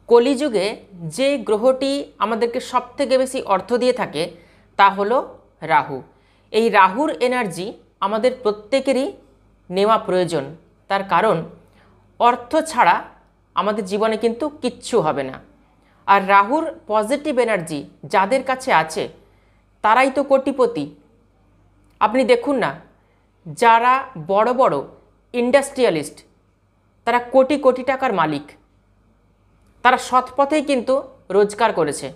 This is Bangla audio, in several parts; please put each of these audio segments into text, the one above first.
কলিযুগে যে গ্রহটি আমাদেরকে সবথেকে বেশি অর্থ দিয়ে থাকে তা হলো রাহু। এই রাহুর এনার্জি আমাদের প্রত্যেকেরই নেওয়া প্রয়োজন। তার কারণ অর্থ ছাড়া আমাদের জীবনে কিন্তু কিচ্ছু হবে না। আর রাহুর পজিটিভ এনার্জি যাদের কাছে আছে তারাই তো কোটিপতি। আপনি দেখুন না, যারা বড় বড় ইন্ডাস্ট্রিয়ালিস্ট তারা কোটি কোটি টাকার মালিক, তারা সৎ পথেই কিন্তু রোজগার করেছে।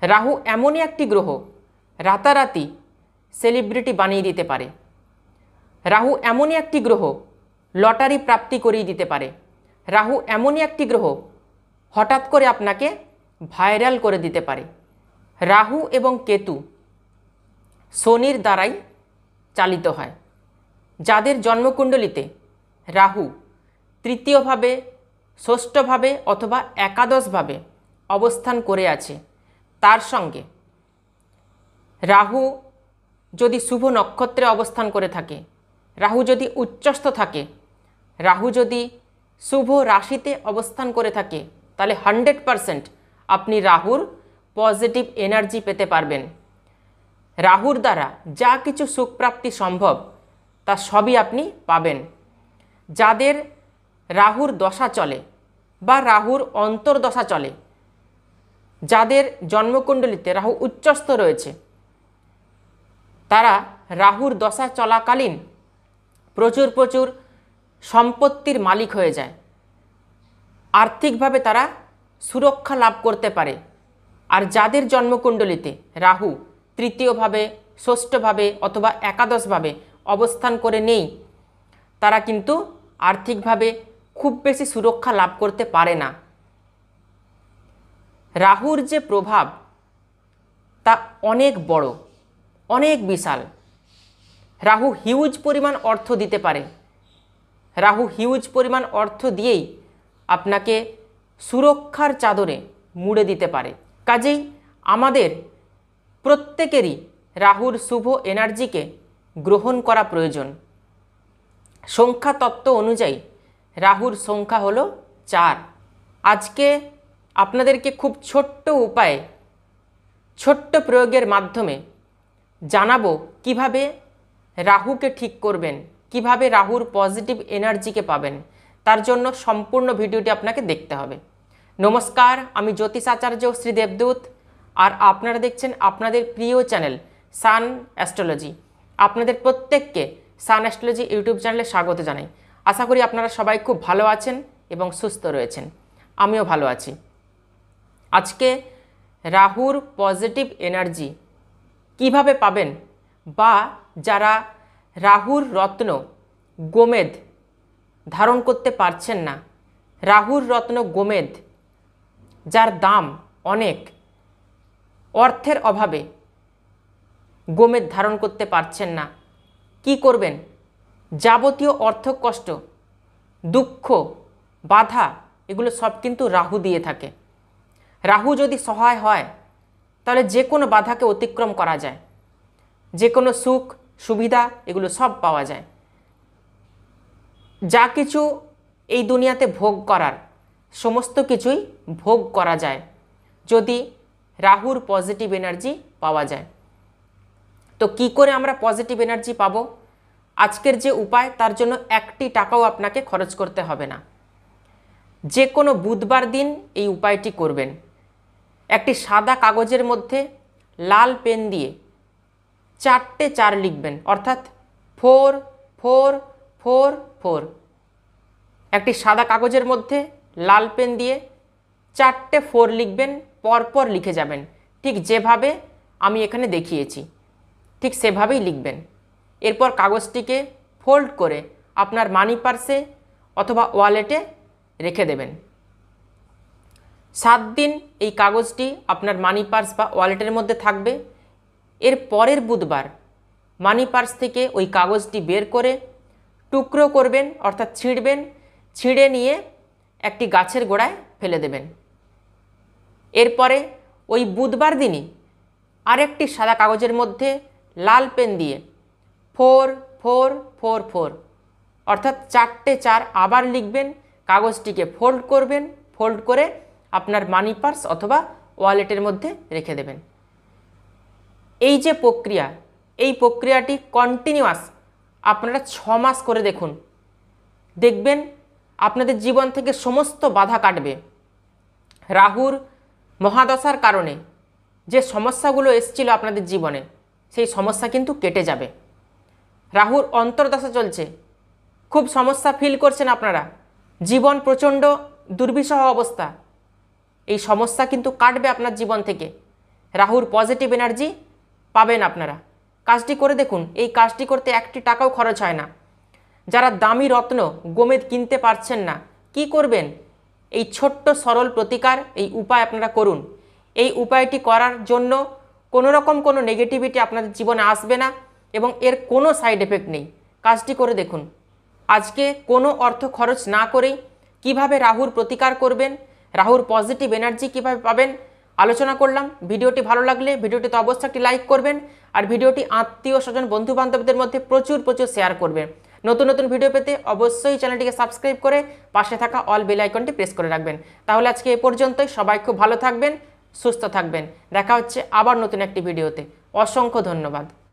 রাহু এমনই একটি গ্রহ, রাতারাতি সেলিব্রিটি বানিয়ে দিতে পারে। রাহু এমনই একটি গ্রহ, লটারি প্রাপ্তি করিয়ে দিতে পারে। রাহু এমনই একটি গ্রহ, হঠাৎ করে আপনাকে ভাইরাল করে দিতে পারে। রাহু এবং কেতু শনির দ্বারাই চালিত হয়। যাদের জন্মকুণ্ডলিতে রাহু তৃতীয়ভাবে, ষষ্ঠভাবে অথবা একাদশভাবে অবস্থান করে আছে, তার সঙ্গে রাহু যদি শুভ নক্ষত্রে অবস্থান করে থাকে, রাহু যদি উচ্চস্থ থাকে, রাহু যদি শুভ রাশিতে অবস্থান করে থাকে, তাহলে 100% আপনি রাহুর পজিটিভ এনার্জি পেতে পারবেন। রাহুর দ্বারা যা কিছু সুখপ্রাপ্তি সম্ভব তা সবই আপনি পাবেন। যাদের রাহুর দশা চলে বা রাহুর অন্তর্দশা চলে, যাদের জন্মকুণ্ডলিতে রাহু উচ্চস্থ রয়েছে, তারা রাহুর দশা চলাকালীন প্রচুর প্রচুর সম্পত্তির মালিক হয়ে যায়। আর্থিকভাবে তারা সুরক্ষা লাভ করতে পারে। আর যাদের জন্মকুণ্ডলিতে রাহু তৃতীয়ভাবে, ষষ্ঠভাবে অথবা একাদশভাবে অবস্থান করে নেই, তারা কিন্তু আর্থিকভাবে খুব বেশি সুরক্ষা লাভ করতে পারে না। রাহুর যে প্রভাব তা অনেক বড়, অনেক বিশাল। রাহু হিউজ পরিমাণ অর্থ দিতে পারে। রাহু হিউজ পরিমাণ অর্থ দিয়েই আপনাকে সুরক্ষার চাদরে মুড়ে দিতে পারে। কাজেই আমাদের প্রত্যেকেরই রাহুর শুভ এনার্জিকে গ্রহণ করা প্রয়োজন। সংখ্যা তত্ত্ব অনুযায়ী রাহুর সংখ্যা হলো 4। আজকে আপনাদেরকে খুব ছোট্ট উপায়ে, ছোট্ট প্রয়োগের মাধ্যমে জানাবো কিভাবে রাহুকে ঠিক করবেন, কিভাবে রাহুর পজিটিভ এনার্জিকে পাবেন। তার জন্য সম্পূর্ণ ভিডিওটি আপনাকে দেখতে হবে। নমস্কার, আমি জ্যোতিষাচার্য শ্রী দেবদূত, আর আপনারা দেখছেন আপনাদের প্রিয় চ্যানেল সান অ্যাস্ট্রোলজি। আপনাদের প্রত্যেককে সান অ্যাস্ট্রোলজি ইউটিউব চ্যানেলে স্বাগত জানাই। আশা করি আপনারা সবাই খুব ভালো আছেন এবং সুস্থ রয়েছেন। আমিও ভালো আছি। আজকে রাহুর পজিটিভ এনার্জি কিভাবে পাবেন, বা যারা রাহুর রত্ন গোমেদ ধারণ করতে পারছেন না, রাহুর রত্ন গোমেদ যার দাম অনেক, অর্থের অভাবে গোমেদ ধারণ করতে পারছেন না, কি করবেন? যাবতীয় অর্থ কষ্ট, দুঃখ, বাধা এগুলো সব কিন্তু রাহু দিয়ে থাকে। রাহু যদি সহায় হয় তাহলে যে কোনো বাধাকে অতিক্রম করা যায়, যে কোনো সুখ সুবিধা এগুলো সব পাওয়া যায়। যা কিছু এই দুনিয়াতে ভোগ করার, সমস্ত কিছুই ভোগ করা যায় যদি রাহুর পজিটিভ এনার্জি পাওয়া যায়। তো কি করে আমরা পজিটিভ এনার্জি পাবো? আজকের যে উপায়, তার জন্য 1টি টাকাও আপনাকে খরচ করতে হবে না। যে কোনো বুধবার দিন এই উপায়টি করবেন। একটি সাদা কাগজের মধ্যে লাল পেন দিয়ে 4টে 4 লিখবেন, অর্থাৎ 4 4 4 4। একটি সাদা কাগজের মধ্যে লাল পেন দিয়ে 4টে 4 লিখবেন, পরপর লিখে যাবেন। ঠিক যেভাবে আমি এখানে দেখিয়েছি ঠিক সেভাবেই লিখবেন। এরপর কাগজটিকে ফোল্ড করে আপনার মানি পার্সে অথবা ওয়ালেটে রেখে দেবেন। 7 দিন এই কাগজটি আপনার মানি পার্স বা ওয়ালেটের মধ্যে থাকবে। এর পরের বুধবার মানি পার্স থেকে ওই কাগজটি বের করে টুকরো করবেন, অর্থাৎ ছিঁড়বেন। ছিঁড়ে নিয়ে একটি গাছের গোড়ায় ফেলে দেবেন। এরপরে ওই বুধবার দিনই আরেকটি সাদা কাগজের মধ্যে লাল পেন দিয়ে 4 4 4 4, অর্থাৎ 4টে 4 আবার লিখবেন। কাগজটিকে ফোল্ড করবেন, ফোল্ড করে আপনার মানি পার্স অথবা ওয়ালেটের মধ্যে রেখে দেবেন। এই যে প্রক্রিয়া, এই প্রক্রিয়াটি কন্টিনিউয়াস আপনারা 6 মাস করে দেখুন, দেখবেন আপনাদের জীবন থেকে সমস্ত বাধা কাটবে। রাহুর মহাদশার কারণে যে সমস্যাগুলো এসেছিল আপনাদের জীবনে, সেই সমস্যা কিন্তু কেটে যাবে। রাহুর অন্তর্দশা চলছে, খুব সমস্যা ফিল করছেন আপনারা, জীবন প্রচণ্ড দুর্বিষহ অবস্থা, এই সমস্যা কিন্তু কাটবে আপনার জীবন থেকে। রাহুর পজিটিভ এনার্জি পাবেন আপনারা। কাজটি করে দেখুন, এই কাজটি করতে 1টি টাকাও খরচ হয় না। যারা দামি রত্ন গোমেদ কিনতে পারছেন না, কি করবেন? এই ছোট্ট সরল প্রতিকার, এই উপায় আপনারা করুন। এই উপায়টি করার জন্য কোনো রকম কোনো নেগেটিভিটি আপনাদের জীবনে আসবে না এবং এর কোনো সাইড এফেক্ট নেই। কাজটি করে দেখুন। আজকে কোনো অর্থ খরচ না করেই কিভাবে রাহুর প্রতিকার করবেন, রাহুর পজিটিভ এনার্জি কিভাবে পাবেন আলোচনা করলাম। ভিডিওটি ভালো লাগলে ভিডিওটিতে অবশ্যই একটি লাইক করবেন আর ভিডিওটি আত্মীয় স্বজন বন্ধু বান্ধবদের মধ্যে প্রচুর শেয়ার করবেন। নতুন নতুন ভিডিও পেতে অবশ্যই চ্যানেলটিকে সাবস্ক্রাইব করে পাশে থাকা অল বেল আইকনটি প্রেস করে রাখবেন। তাহলে আজকে এ পর্যন্তই। সবাই খুব ভালো থাকবেন, সুস্থ থাকবেন। দেখা হচ্ছে আবার নতুন একটি ভিডিওতে। অসংখ্য ধন্যবাদ।